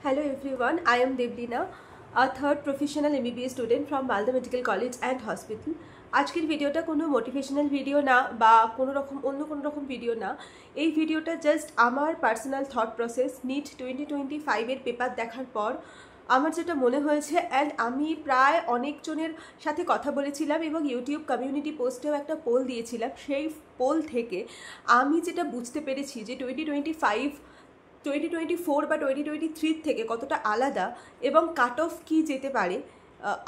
Hello everyone, I am Devlina, a third professional MBBS student from Malda Medical College and Hospital. আজকের ভিডিওটা কোনো motivational video না বা কোনো রকম ভিডিও না। এই ভিডিওটা জাস্ট আমার personal thought process NEET 2025 paper দেখার পর আমার যেটা মনে হয়েছে। অ্যান্ড আমি প্রায় অনেকজনের সাথে কথা বলেছিলাম এবং ইউটিউব কমিউনিটি পোস্টেও একটা পোল দিয়েছিলাম। সেই পোল থেকে আমি যেটা বুঝতে পেরেছি যে 2024 বা 2023 থেকে কতটা আলাদা এবং কাট অফ কী যেতে পারে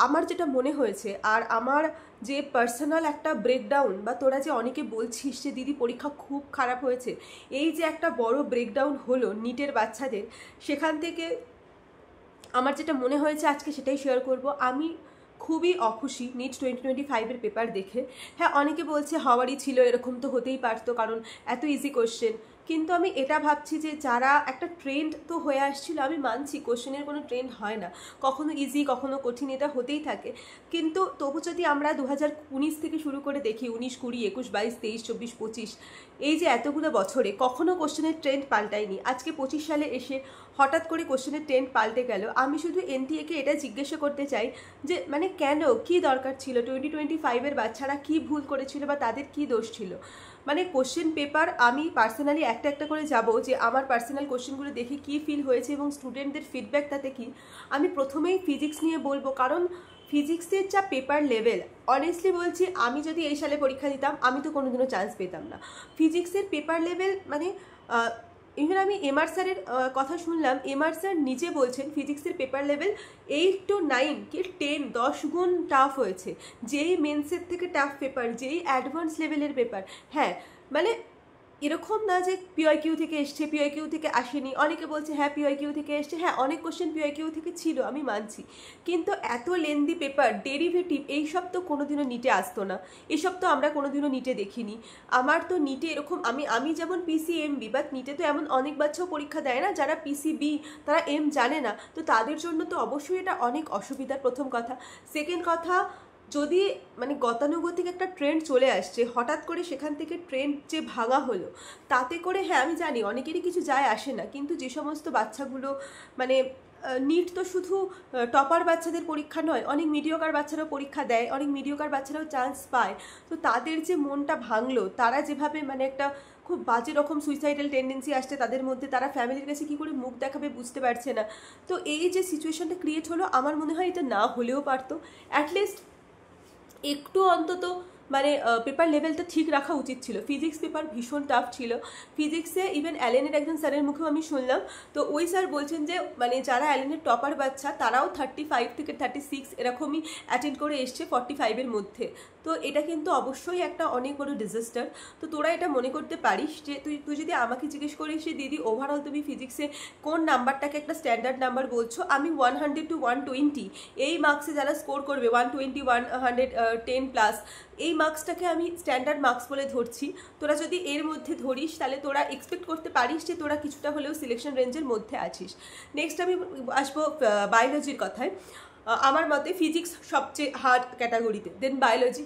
আমার যেটা মনে হয়েছে। আর আমার যে পার্সোনাল একটা ব্রেকডাউন বা তোরা যে অনেকে বলছিস যে দিদি পরীক্ষা খুব খারাপ হয়েছে, এই যে একটা বড় ব্রেকডাউন হলো নিটের বাচ্চাদের, সেখান থেকে আমার যেটা মনে হয়েছে আজকে সেটাই শেয়ার করব। আমি খুবই অখুশি নিট 2025 পেপার দেখে। হ্যাঁ, অনেকে বলছে হওয়ারই ছিল, এরকম তো হতেই পারতো কারণ এত ইজি কোশ্চেন। কিন্তু আমি এটা ভাবছি যে যারা একটা ট্রেন্ড তো হয়ে আসছিল, আমি মানছি কোশ্চেনের কোনো ট্রেন্ড হয় না, কখনো ইজি কখনো কঠিন, এটা হতেই থাকে। কিন্তু তবু যদি আমরা 2019 থেকে শুরু করে দেখি, 19, 20, 21, 22, 23, 24, 25, এই যে এতগুলো বছরে কখনো কোশ্চেনের ট্রেন্ড পাল্টায়নি। আজকে 25 সালে এসে হঠাৎ করে কোশ্চেনের ট্রেন্ড পাল্টে গেল। আমি শুধু এনটিএকে এটা জিজ্ঞাসা করতে চাই যে মানে কেন, কি দরকার ছিল, 2025 বাচ্চারা কি ভুল করেছিল বা তাদের কি দোষ ছিল। মানে কোশ্চেন পেপার আমি পার্সোনালি একটা করে যাব যে আমার পার্সোনাল কোশ্চেনগুলো দেখে কি ফিল হয়েছে এবং স্টুডেন্টদের ফিডব্যাক তাতে কি। আমি প্রথমেই ফিজিক্স নিয়ে বলবো, কারণ ফিজিক্সের যা পেপার লেভেল, অনেস্টলি বলছি আমি যদি এই সালে পরীক্ষা দিতাম আমি তো কোনোদিনও চান্স পেতাম না। ফিজিক্সের পেপার লেভেল মানে ইভেন আমি এমআর স্যারের কথা শুনলাম, এমআর স্যার নিজে বলছেন ফিজিক্সের পেপার লেভেল 8 to 9 কি 10 গুণ টাফ হয়েছে। যেই মেন্সের থেকে টাফ পেপার, যেই অ্যাডভান্স লেভেলের পেপার। হ্যাঁ মানে এরকম না যে পিওয়াইকিউ থেকে এসছে, পিওয়াইকিউ থেকে আসেনি। অনেকে বলছে হ্যাঁ পিওয়াইকিউ থেকে এসছে, হ্যাঁ অনেক কোশ্চেন পিওয়াইকিউ থেকে ছিল, আমি মানছি। কিন্তু এত লেন্দি পেপার, ডেরিভেটিভ, এইসব তো কোনোদিনও নিটে আসতো না। এসব তো আমরা কোনোদিনও নিটে দেখিনি। আমার তো নিটে এরকম আমি যেমন পিসিএমবি, বাট নিটে তো এমন অনেক বাচ্চাও পরীক্ষা দেয় না যারা পিসিবি, তারা এম জানে না। তো তাদের জন্য তো অবশ্যই এটা অনেক অসুবিধার, প্রথম কথা। সেকেন্ড কথা, যদি মানে গতানুগতিক একটা ট্রেন্ড চলে আসছে, হঠাৎ করে সেখান থেকে ট্রেন্ড যে ভাঙা হলো, তাতে করে হ্যাঁ আমি জানি অনেকেরই কিছু যায় আসে না, কিন্তু যে সমস্ত বাচ্চাগুলো মানে নিট তো শুধু টপার বাচ্চাদের পরীক্ষা নয়, অনেক মিডিওকার বাচ্চারাও পরীক্ষা দেয়, অনেক মিডিওকার বাচ্চারাও চান্স পায়। তো তাদের যে মনটা ভাঙলো, তারা যেভাবে মানে একটা খুব বাজে রকম সুইসাইডাল টেন্ডেন্সি আসছে তাদের মধ্যে, তারা ফ্যামিলির কাছে কী করে মুখ দেখাবে বুঝতে পারছে না। তো এই যে সিচুয়েশনটা ক্রিয়েট হলো, আমার মনে হয় এটা না হলেও পারতো। অ্যাটলিস্ট একটু অন্তত মানে পেপার লেভেলটা ঠিক রাখা উচিত ছিল। ফিজিক্স পেপার ভীষণ টাফ ছিল। ফিজিক্সে ইভেন অ্যালেনের একজন স্যারের মুখেও আমি শুনলাম, তো ওই স্যার বলছেন যে মানে যারা অ্যালেনের টপার বাচ্চা তারাও 35 থেকে 36 এরকমই অ্যাটেন্ড করে এসছে 45 মধ্যে। তো এটা কিন্তু অবশ্যই একটা অনেক বড় ডিজাস্টার। তো তোরা এটা মনে করতে পারিস যে তুই যদি আমাকে জিজ্ঞেস করিস যে দিদি ওভারঅল তুমি ফিজিক্সে কোন নাম্বারটাকে একটা স্ট্যান্ডার্ড নাম্বার বলছো, আমি 100 to 120 এই মার্কসে যারা স্কোর করবে 120, 110+, এই মার্কসটাকে আমি স্ট্যান্ডার্ড মার্কস বলে ধরছি। তোরা যদি এর মধ্যে ধরিস তাহলে তোরা এক্সপেক্ট করতে পারিস যে তোরা কিছুটা হলেও সিলেকশন রেঞ্জের মধ্যে আছিস। নেক্সট আমি আসবো বায়োলজির কথায়। আমার মতে ফিজিক্স সবচেয়ে হার্ড ক্যাটাগরিতে, দেন বায়োলজি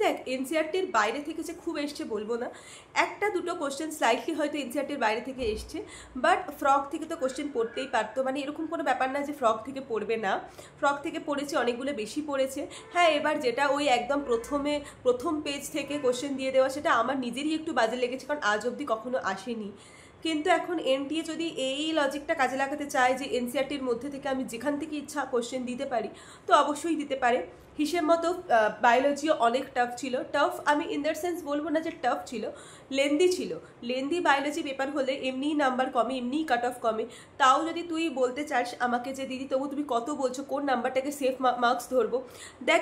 দেখ এনসিআরটির বাইরে থেকে যে খুব এসছে বলবো না, একটা দুটো কোশ্চেন স্লাইটলি হয়তো এনসিআরটির বাইরে থেকে এসছে, বাট ফ্রক থেকে তো কোশ্চেন পড়তেই পারতো। মানে এরকম কোনো ব্যাপার না যে ফ্রক থেকে পড়বে না, ফ্রক থেকে পড়েছে, অনেকগুলো বেশি পড়েছে। হ্যাঁ এবার যেটা ওই একদম প্রথম পেজ থেকে কোশ্চেন দিয়ে দেওয়া, সেটা আমার নিজেরই একটু বাজে লেগেছে, কারণ আজ অবধি কখনো আসেনি। কিন্তু এখন এনটিএ যদি এই লজিকটা কাজে লাগাতে চায় যে এনসিআরটির মধ্যে থেকে আমি যেখান থেকে ইচ্ছা কোশ্চেন দিতে পারি, তো অবশ্যই দিতে পারে। হিসেব মতো বায়োলজিও অনেক টাফ ছিল। টাফ আমি ইন দ্যাট সেন্স বলবো না যে টাফ ছিল, লেন্দি ছিল। লেন্দি বায়োলজি পেপার হলে এমনিই নাম্বার কমে, এমনিই কাট অফ কমে। তাও যদি তুই বলতে চাস আমাকে যে দিদি তবু তুমি কত বলছো, কোন নাম্বারটাকে সেফ মার্কস ধরবো, দেখ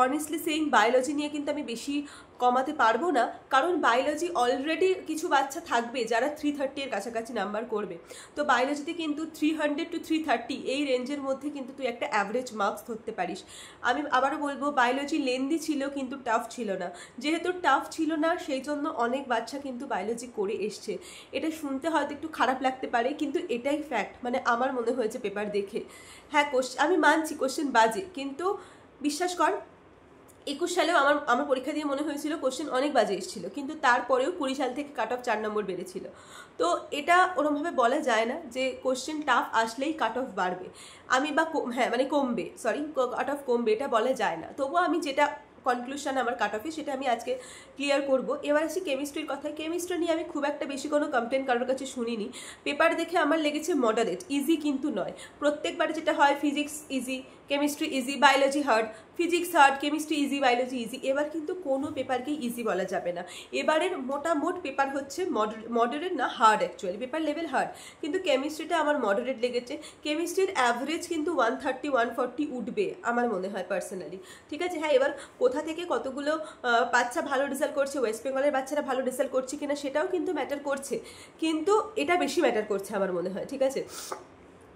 অনেস্টলি সেইং বায়োলজি নিয়ে কিন্তু আমি বেশি কমাতে পারবো না, কারণ বায়োলজি অলরেডি কিছু বাচ্চা থাকবে যারা 330 কাছাকাছি নাম্বার করবে। তো বায়োলজিতে কিন্তু 300 to 330 এই রেঞ্জের মধ্যে কিন্তু তুই একটা অ্যাভারেজ মার্কস ধরতে পারিস। আমি আবারও বলবো বায়োলজি লেন্দি ছিল কিন্তু টাফ ছিল না। যেহেতু টাফ ছিল না সেই জন্য অনেক বাচ্চা কিন্তু বায়োলজি করে এসছে। এটা শুনতে হয়তো একটু খারাপ লাগতে পারে, কিন্তু এটাই ফ্যাক্ট। মানে আমার মনে হয়েছে পেপার দেখে। হ্যাঁ আমি মানছি কোশ্চেন বাজে, কিন্তু বিশ্বাস কর 21 সালেও আমার আমার পরীক্ষা দিয়ে মনে হয়েছিল কোশ্চেন অনেক বাজে এসেছিল, কিন্তু তারপরেও 20 সাল থেকে কাট অফ 4 নম্বর বেড়েছিল। তো এটা ওরমভাবে বলা যায় না যে কোশ্চেন টাফ আসলেই কাট অফ বাড়বে, আমি বা হ্যাঁ মানে কমবে, সরি কাট অফ কমবে এটা বলা যায় না। তবুও আমি যেটা কনক্লুশন আমার কাট অফে সেটা আমি আজকে ক্লিয়ার করব। এবার আসি কেমিস্ট্রির কথায়। কেমিস্ট্রি নিয়ে আমি খুব একটা বেশি কোনো কমপ্লেন কারোর কাছে শুনিনি। পেপার দেখে আমার লেগেছে মডারেট, ইজি কিন্তু নয়। প্রত্যেকবার যেটা হয় physics easy, chemistry easy, biology hard, physics hard, chemistry easy, biology easy. এবার কিন্তু কোনো পেপারকেই ইজি বলা যাবে না। এবারের মোটামোট পেপার হচ্ছে মডারেট না hard, actually paper level hard, কিন্তু কেমিস্ট্রিটা আমার মডারেট লেগেছে। কেমিস্ট্রির অ্যাভারেজ কিন্তু 130 140 উঠবে আমার মনে হয় পার্সোনালি, ঠিক আছে। হ্যাঁ, এবার কোথা থেকে কতগুলো বাচ্চা ভালো রেজাল্ট করছে, ওয়েস্ট বেঙ্গলের বাচ্চারা ভালো রেজাল্ট করছে কিনা সেটাও কিন্তু ম্যাটার করছে, কিন্তু এটা বেশি ম্যাটার করছে আমার মনে হয়, ঠিক আছে।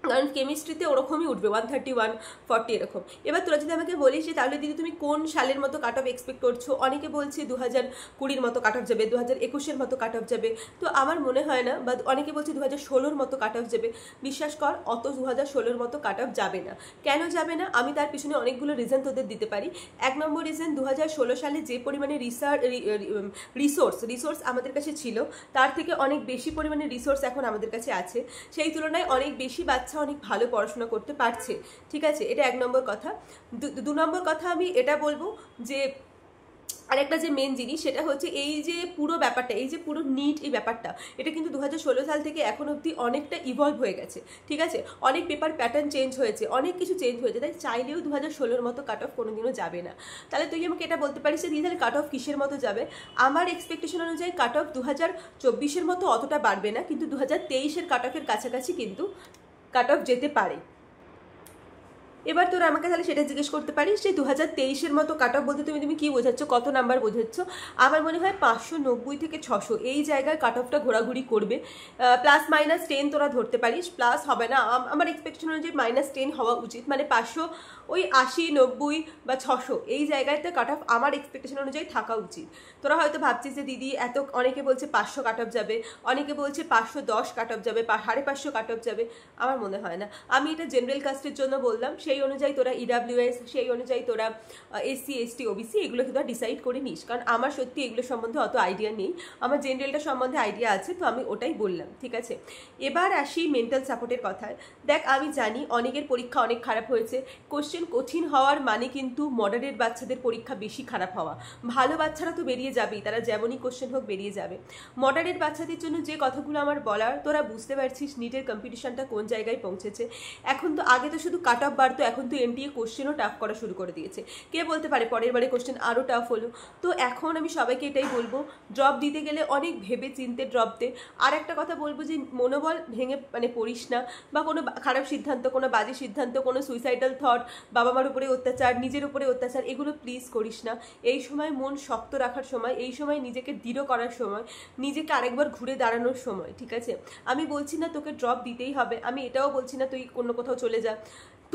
কারণ কেমিস্ট্রিতে ওরকমই উঠবে 130 140 এরকম। এবার তোরা যদি আমাকে বলিস যে তাহলে দিদি তুমি কোন সালের মতো কাট অফ এক্সপেক্ট করছো, অনেকে বলছে 2020 মতো কাট অফ যাবে, 2021 মতো কাট অফ যাবে, তো আমার মনে হয় না। বা অনেকে বলছে 2016 মতো কাট অফ যাবে। বিশ্বাস কর অত 2016 মতো কাট অফ যাবে না। কেন যাবে না আমি তার পিছনে অনেকগুলো রিজন তোদের দিতে পারি। 1 নম্বর রিজন, 2016 সালে যে পরিমাণে রিসোর্স আমাদের কাছে ছিল তার থেকে অনেক বেশি পরিমাণে রিসোর্স এখন আমাদের কাছে আছে, সেই তুলনায় অনেক বেশি বাচ্চা অনেক ভালো পড়াশোনা করতে পারছে, ঠিক আছে। এটা 1 নম্বর কথা। 2 নম্বর কথা আমি এটা বলবো যে আরেকটা যে মেন জিনিস সেটা হচ্ছে এই যে পুরো ব্যাপারটা, এই যে পুরো নিট এই ব্যাপারটা, এটা কিন্তু 2016 সাল থেকে এখন অবধি অনেকটা ইভলভ হয়ে গেছে, ঠিক আছে। অনেক পেপার প্যাটার্ন চেঞ্জ হয়েছে, অনেক কিছু চেঞ্জ হয়েছে, তাই চাইলেও 2016 মতো কাট অফ কোনোদিনও যাবে না। তাহলে তুই আমাকে এটা বলতে পারিস যে তাহলে কাট অফ কিসের মতো যাবে। আমার এক্সপেকটেশন অনুযায়ী কাট অফ 2024 মতো অতটা বাড়বে না, কিন্তু 2023 কাট অফের কাছাকাছি কিন্তু কাট অফ যেতে পারে। এবার তোরা আমাকে তাহলে সেটা জিজ্ঞেস করতে পারিস যে 2023 মতো কাট অফ বলতে তুমি কি বোঝাচ্ছ, কত নাম্বার বোঝাচ্ছ। আমার মনে হয় 590 থেকে 600 এই জায়গায় কাট অফটা ঘোরাঘুরি করবে। +-10 তোরা ধরতে পারিস, প্লাস হবে না। আমার এক্সপেকটেশন অনুযায়ী -10 হওয়া উচিত, মানে 500 ওই 80 90 বা 600 এই জায়গাতে কাট অফ আমার এক্সপেকটেশন অনুযায়ী থাকা উচিত। তোরা হয়তো ভাবছিস যে দিদি এত, অনেকে বলছে 500 কাট অফ যাবে, অনেকে বলছে 510 কাট অফ যাবে, 550 কাট অফ যাবে। আমার মনে হয় না। আমি এটা জেনারেল কাস্টের জন্য বললাম, সেই অনুযায়ী তোরা ইডাব্লিউএস, সেই অনুযায়ী তোরা এসসি এসটি ওবিসি এগুলোকে তোরা ডিসাইড করে নিস, কারণ আমার সত্যি এগুলো সম্বন্ধে অত আইডিয়া নেই। আমার জেনারেলটা সম্বন্ধে আইডিয়া আছে, তো আমি ওটাই বললাম, ঠিক আছে। এবার আসি মেন্টাল সাপোর্টের কথায়। দেখ, আমি জানি অনেকের পরীক্ষা অনেক খারাপ হয়েছে। কোশ্চেন কঠিন হওয়ার মানে কিন্তু মডারেট বাচ্চাদের পরীক্ষা বেশি খারাপ হওয়া। ভালো বাচ্চারা তো বেরিয়ে যাবেই, তারা যেমনই কোশ্চেন হোক বেরিয়ে যাবে। মডারেট বাচ্চাদের জন্য যে কথাগুলো আমার বলার, তোরা বুঝতে পারছিস নিটের কম্পিটিশনটা কোন জায়গায় পৌঁছেছে। এখন তো আগে তো শুধু কাট অফ বাড়তো, এখন তো এনটিএ কোশ্চেনও টাফ করা শুরু করে দিয়েছে। কে বলতে পারে পরের বারে কোশ্চেন আরও টাফ হলো। তো এখন আমি সবাইকে এটাই বলবো, ড্রপ দিতে গেলে অনেক ভেবে চিনতে ড্রপ দে। আর একটা কথা বলবো যে মনোবল ভেঙে মানে পড়িস না, বা কোনো খারাপ সিদ্ধান্ত, কোনো বাজে সিদ্ধান্ত, কোনো সুইসাইডাল থট, বাবা মার উপরে অত্যাচার, নিজের উপরে অত্যাচার, এগুলো প্লিজ করিস না। এই সময় মন শক্ত রাখার সময়, এই সময় নিজেকে দৃঢ় করার সময়, নিজেকে আরেকবার ঘুরে দাঁড়ানোর সময়, ঠিক আছে। আমি বলছি না তোকে ড্রপ দিতেই হবে, আমি এটাও বলছি না তুই কোনো কোথাও চলে যা।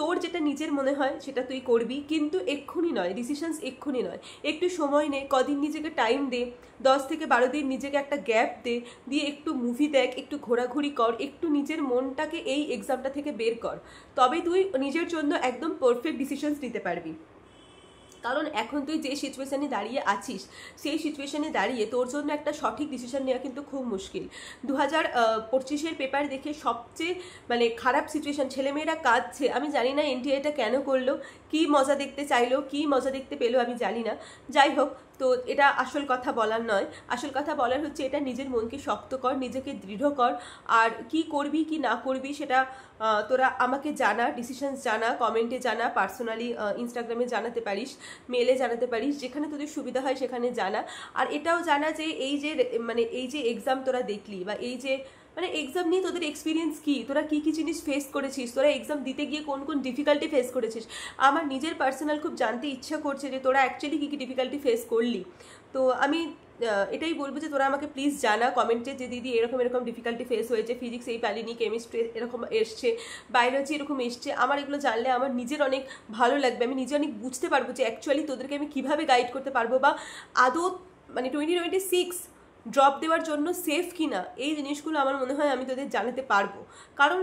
তোর যেটা নিজের মনে হয় সেটা তুই করবি, কিন্তু এক্ষুনি নয়, ডিসিশনস এক্ষুনি নয়। একটু সময় নে, কদিন নিজেকে টাইম দে, 10 থেকে 12 দিন নিজেকে একটা গ্যাপ দে, দিয়ে একটু মুভি দেখ, একটু ঘোরাঘুরি কর, একটু নিজের মনটাকে এই এক্সামটা থেকে বের কর। তবে তুই নিজের জন্য একদম পারফেক্ট ডিসিশনস নিতে পারবি। কারণ এখন তুই যে সিচুয়েশানে দাঁড়িয়ে আছিস, সেই সিচুয়েশানে দাঁড়িয়ে তোর জন্য একটা সঠিক ডিসিশন নেওয়া কিন্তু খুব মুশকিল। 2025 পেপার দেখে সবচেয়ে মানে খারাপ সিচুয়েশান, ছেলেমেয়েরা কাঁদছে। আমি জানি না এনটিএ এটা কেন করলো, কি মজা দেখতে চাইলো, কি মজা দেখতে পেলো আমি জানি না। যাই হোক, তো এটা আসল কথা বলার নয়। আসল কথা বলার হচ্ছে এটা নিজের মনকে শক্ত কর, নিজেকে দৃঢ় কর। আর কি করবি কি না করবি সেটা তোরা আমাকে জানা, ডিসিশনস জানা, কমেন্টে জানা, পার্সোনালি ইনস্টাগ্রামে জানাতে পারিস, মেলে জানাতে পারিস, যেখানে তোদের সুবিধা হয় সেখানে জানা। আর এটাও জানা যে এই যে এক্সাম তোরা দেখলি, বা এই যে এক্সাম নিয়ে তোদের এক্সপিরিয়েন্স কি, তোরা কি কি জিনিস ফেস করেছিস, তোরা এক্সাম দিতে গিয়ে কোন কোন ডিফিকাল্টি ফেস করেছিস। আমার নিজের পার্সোনাল খুব জানতে ইচ্ছা করছে যে তোরা অ্যাকচুয়ালি কী কী ডিফিকাল্টি ফেস করলি। তো আমি এটাই বলবো যে তোরা আমাকে প্লিজ জানা কমেন্টে যে দিদি এরকম এরকম ডিফিকাল্টি ফেস হয়েছে, ফিজিক্স এই পালিনি, কেমিস্ট্রি এরকম এসছে, বায়োলজি এরকম এসছে। আমার এগুলো জানলে আমার নিজের অনেক ভালো লাগবে, আমি নিজে অনেক বুঝতে পারবো যে অ্যাকচুয়ালি তোদেরকে আমি কীভাবে গাইড করতে পারবো, বা আদৌ 2026 ড্রপ দেওয়ার জন্য সেফ কিনা, এই জিনিসগুলো আমার মনে হয় আমি তোদের জানাতে পারবো। কারণ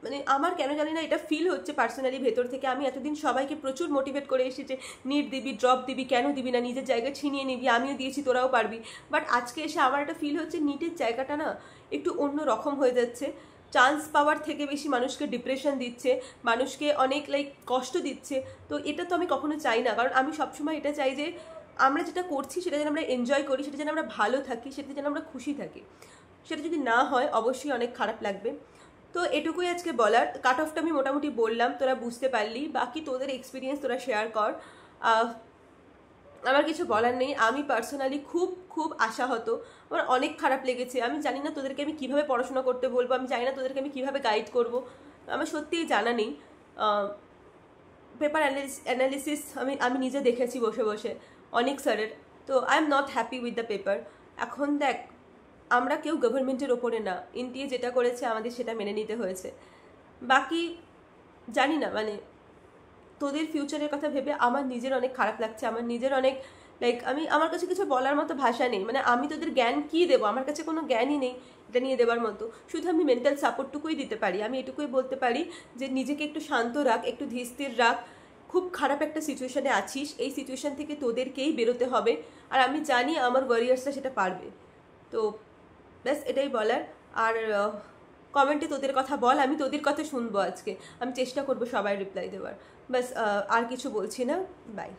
মানে আমার কেন জানি না এটা ফিল হচ্ছে পার্সোনালি ভেতর থেকে। আমি এতদিন সবাইকে প্রচুর মোটিভেট করে এসেছি যে নিট দিবি, ড্রপ দিবি, কেন দিবি না, নিজের জায়গা ছিনিয়ে নিবি, আমিও দিয়েছি তোরাও পারবি। বাট আজকে এসে আমার একটা ফিল হচ্ছে নিটের জায়গাটা না একটু অন্য রকম হয়ে যাচ্ছে। চান্স পাওয়ার থেকে বেশি মানুষকে ডিপ্রেশন দিচ্ছে, মানুষকে অনেক কষ্ট দিচ্ছে। তো এটা তো আমি কখনো চাই না, কারণ আমি সবসময় এটা চাই যে আমরা যেটা করছি সেটা যেন আমরা এনজয় করি, সেটা যেন আমরা ভালো থাকি, সেটা যেন আমরা খুশি থাকি। সেটা যদি না হয় অবশ্যই অনেক খারাপ লাগবে। তো এটুকুই আজকে বলার। কাট অফটা আমি মোটামুটি বললাম, তোরা বুঝতে পারলি, বাকি তোদের এক্সপিরিয়েন্স তোরা শেয়ার কর। আমার কিছু বলার নেই। আমি পার্সোনালি খুব খুব আশাহত, আমার অনেক খারাপ লেগেছে। আমি জানি না তোদেরকে আমি কীভাবে পড়াশোনা করতে বলবো, আমি জানি না তোদেরকে আমি কীভাবে গাইড করবো, আমার সত্যিই জানা নেই। পেপার অ্যানালিসিস আমি আমি নিজে দেখেছি বসে বসে অনেক স্যারের। তো I am not happy with the paper. এখন দেখ, আমরা কেউ গভর্নমেন্টের ওপরে না, এনটিএ যেটা করেছে আমাদের সেটা মেনে নিতে হয়েছে। বাকি জানি না, মানে তোদের ফিউচারের কথা ভেবে আমার নিজের অনেক খারাপ লাগছে, আমার নিজের অনেক আমার কাছে কিছু বলার মতো ভাষা নেই। মানে আমি তোদের জ্ঞান কী দেবো, আমার কাছে কোনো জ্ঞানই নেই এটা নিয়ে দেওয়ার মতো। শুধু আমি মেন্টাল সাপোর্টটুকুই দিতে পারি। আমি এটুকুই বলতে পারি যে নিজেকে একটু শান্ত রাখ, একটু ধীরস্থির রাখ। খুব খারাপ একটা সিচুয়েশানে আছিস, এই সিচুয়েশান থেকে তোদেরকেই বেরোতে হবে, আর আমি জানি আমার ওয়ারিয়ার্সরা সেটা পারবে। তো ব্যাস এটাই বলার। আর কমেন্টে তোদের কথা বল, আমি তোদের কথা শুনবো আজকে, আমি চেষ্টা করবো সবাই রিপ্লাই দেওয়ার। ব্যাস আর কিছু বলছি না, বাই।